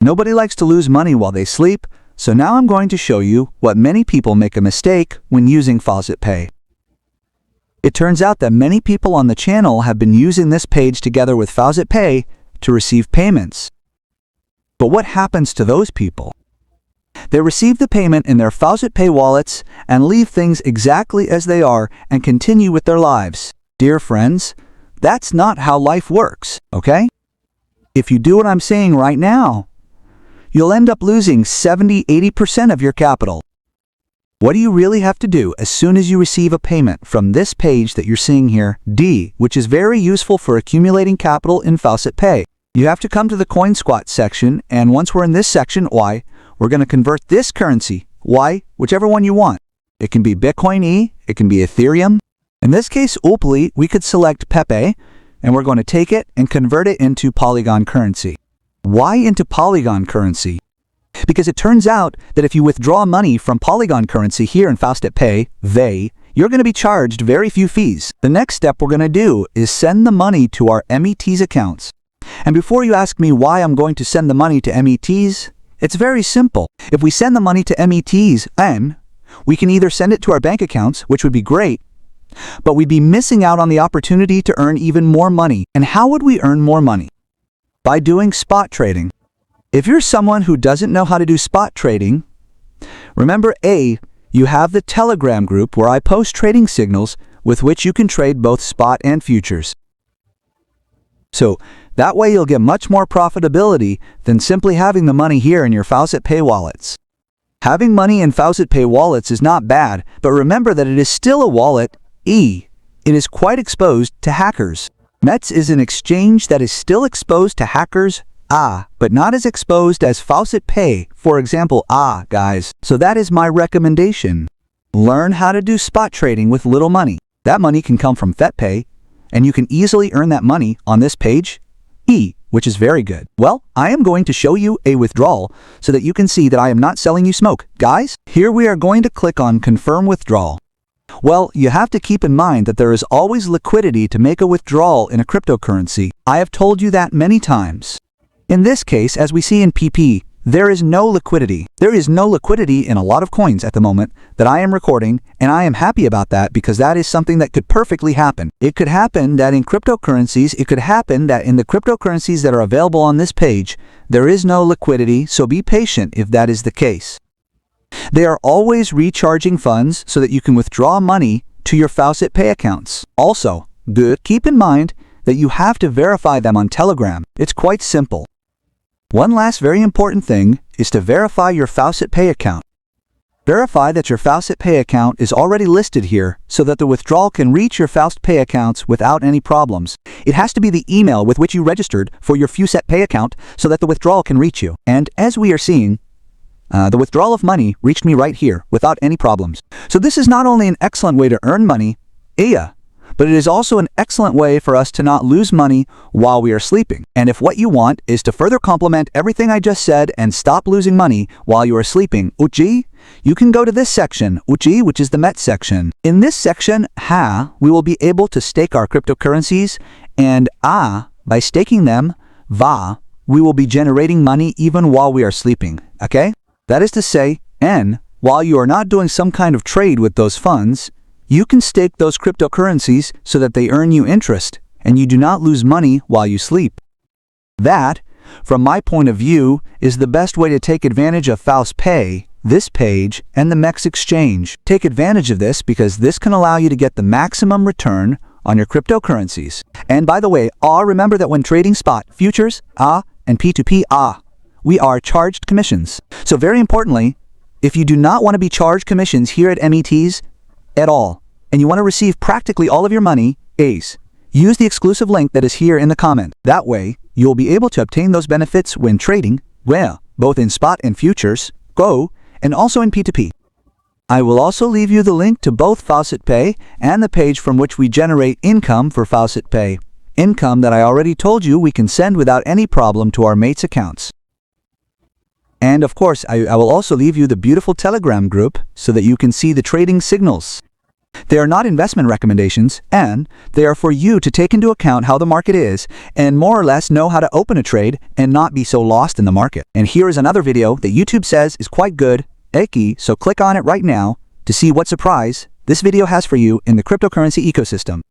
Nobody likes to lose money while they sleep, so now I'm going to show you what many people make a mistake when using FaucetPay. It turns out that many people on the channel have been using this page together with FaucetPay to receive payments. But what happens to those people? They receive the payment in their FaucetPay wallets and leave things exactly as they are and continue with their lives. Dear friends, that's not how life works, okay? If you do what I'm saying right now, you'll end up losing 70–80% of your capital. What do you really have to do as soon as you receive a payment from this page that you're seeing here, D, which is very useful for accumulating capital in FaucetPay? You have to come to the CoinSquat section, and once we're in this section, Y, we're going to convert this currency, Y, whichever one you want. It can be Bitcoin E, it can be Ethereum. In this case, hopefully, we could select Pepe, and we're going to take it and convert it into Polygon currency. Why into Polygon currency? Because it turns out that if you withdraw money from Polygon currency here in FaucetPay, you're going to be charged very few fees. The next step we're going to do is send the money to our METs accounts. And before you ask me why I'm going to send the money to METs, it's very simple. If we send the money to METs, we can either send it to our bank accounts, which would be great, but we'd be missing out on the opportunity to earn even more money. And how would we earn more money? By doing spot trading. If you're someone who doesn't know how to do spot trading, remember you have the Telegram group where I post trading signals with which you can trade both spot and futures. So that way you'll get much more profitability than simply having the money here in your FaucetPay wallets. Having money in FaucetPay wallets is not bad, but remember that it is still a wallet, It is quite exposed to hackers. MEXC is an exchange that is still exposed to hackers, but not as exposed as FaucetPay, for example, guys. So that is my recommendation. Learn how to do spot trading with little money. That money can come from FaucetPay, and you can easily earn that money on this page, which is very good. Well, I am going to show you a withdrawal so that you can see that I am not selling you smoke. Guys, here we are going to click on Confirm Withdrawal. Well, you have to keep in mind that there is always liquidity to make a withdrawal in a cryptocurrency. I have told you that many times. In this case, as we see in PP, there is no liquidity. There is no liquidity in a lot of coins at the moment that I am recording, and I am happy about that because that is something that could perfectly happen. It could happen that in cryptocurrencies, it could happen that in the cryptocurrencies that are available on this page, there is no liquidity, so be patient if that is the case. They are always recharging funds so that you can withdraw money to your FaucetPay accounts. Also, keep in mind that you have to verify them on Telegram. It's quite simple. One last very important thing is to verify your FaucetPay account. Verify that your FaucetPay account is already listed here so that the withdrawal can reach your FaucetPay accounts without any problems. It has to be the email with which you registered for your FaucetPay account so that the withdrawal can reach you. And as we are seeing, the withdrawal of money reached me right here without any problems. So this is not only an excellent way to earn money, but it is also an excellent way for us to not lose money while we are sleeping. And if what you want is to further complement everything I just said and stop losing money while you are sleeping, you can go to this section, which is the MEXC section. In this section, we will be able to stake our cryptocurrencies, and by staking them, we will be generating money even while we are sleeping, okay? That is to say, while you are not doing some kind of trade with those funds, you can stake those cryptocurrencies so that they earn you interest, and you do not lose money while you sleep. That, from my point of view, is the best way to take advantage of FaucetPay, this page, and the MEXC exchange. Take advantage of this because this can allow you to get the maximum return on your cryptocurrencies. And by the way, remember that when trading spot, futures, and P2P, we are charged commissions. So very importantly, if you do not want to be charged commissions here at METs at all, and you want to receive practically all of your money, use the exclusive link that is here in the comment. That way, you'll be able to obtain those benefits when trading, both in spot and futures, and also in P2P. I will also leave you the link to both FaucetPay and the page from which we generate income for FaucetPay. Income that I already told you we can send without any problem to our mates' accounts. And of course, I will also leave you the beautiful Telegram group so that you can see the trading signals. They are not investment recommendations, and they are for you to take into account how the market is and more or less know how to open a trade and not be so lost in the market. And here is another video that YouTube says is quite good, MEXC, so click on it right now to see what surprise this video has for you in the cryptocurrency ecosystem.